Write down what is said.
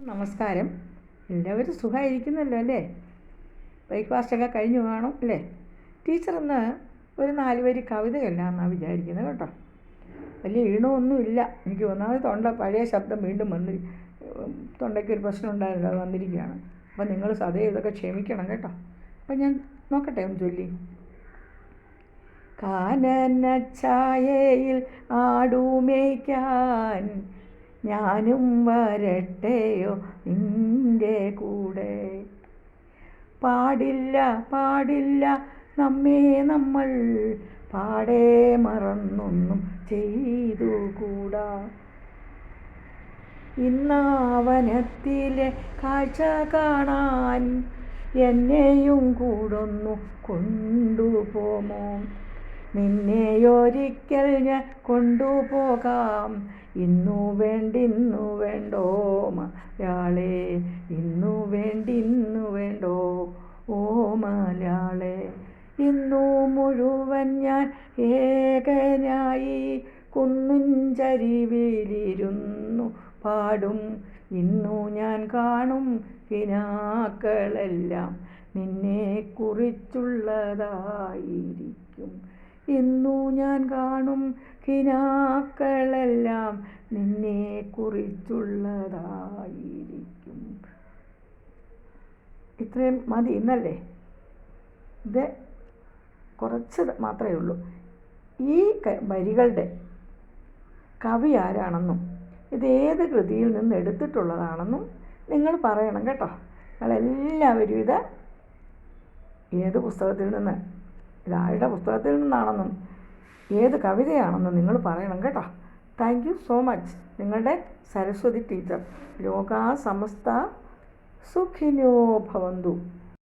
നമസ്കാരം. എല്ലാവരും സുഖമായിരിക്കുന്നല്ലോ അല്ലേ? ബ്രേക്ക്ഫാസ്റ്റൊക്കെ കഴിഞ്ഞു കാണും അല്ലേ? ടീച്ചർ ഇന്ന് ഒരു 4 വരി കവിതയല്ലാന്നാണ് വിചാരിക്കുന്നത് കേട്ടോ. വലിയ ഈണമൊന്നുമില്ല. എനിക്ക് ഒന്നാമത് പഴയ ശബ്ദം വീണ്ടും തൊണ്ടയ്ക്കൊരു പ്രശ്നം ഉണ്ടായിരുന്നു, അത് വന്നിരിക്കുകയാണ്. അപ്പം നിങ്ങൾ സദയം ഇതൊക്കെ ക്ഷമിക്കണം കേട്ടോ. അപ്പം ഞാൻ നോക്കട്ടെ ഒന്ന് ചൊല്ലി. കാനനഛായയിൽ ആടുമേയ്ക്കാൻ ഞാനും വരട്ടെയോ നിൻ്റെ കൂടെ? പാടില്ല പാടില്ല നമ്മെ നമ്മൾ പാടെ മറന്നൊന്നും ചെയ്തുകൂടാ. ഇന്നാവനത്തിലെ കാഴ്ച കാണാൻ എന്നെയും കൂടൊന്നു കൊണ്ടുപോമോ? നിന്നെയൊരിക്കൽ ഞാൻ കൊണ്ടുപോകാം. ഇന്നു വേണ്ടോ മലയാളേ, ഇന്നു വേണ്ടോ ഓ മലയാളേ. ഇന്നു മുഴുവൻ ഞാൻ ഏകനായി കുന്നുംചരിവിലിരുന്നു പാടും. ഇന്നു ഞാൻ കാണും കിനാക്കളെല്ലാം നിന്നെക്കുറിച്ചുള്ളതായിരിക്കും. ഇന്നു ഞാൻ കാണും കിനാക്കളെല്ലാം നിന്നെക്കുറിച്ചുള്ളതായിരിക്കും. ഇത്രയും മതി ഇന്നല്ലേ? ഇത് കുറച്ച് മാത്രമേ ഉള്ളൂ. ഈ വരികളുടെ കവി ആരാണെന്നും ഇതേത് കൃതിയിൽ നിന്ന് എടുത്തിട്ടുള്ളതാണെന്നും നിങ്ങൾ പറയണം കേട്ടോ. നിങ്ങളെല്ലാവരും ഇത് ഏത് പുസ്തകത്തിൽ നിന്ന്, ഇതാരുടെ പുസ്തകത്തിൽ നിന്നാണെന്നും ഏത് കവിതയാണെന്നും നിങ്ങൾ പറയണം കേട്ടോ. Thank you so much. നിങ്ങളുടെ സരസ്വതി ടീച്ചർ. ലോകാ സമസ്ത സുഖിനോ ഭവന്തു.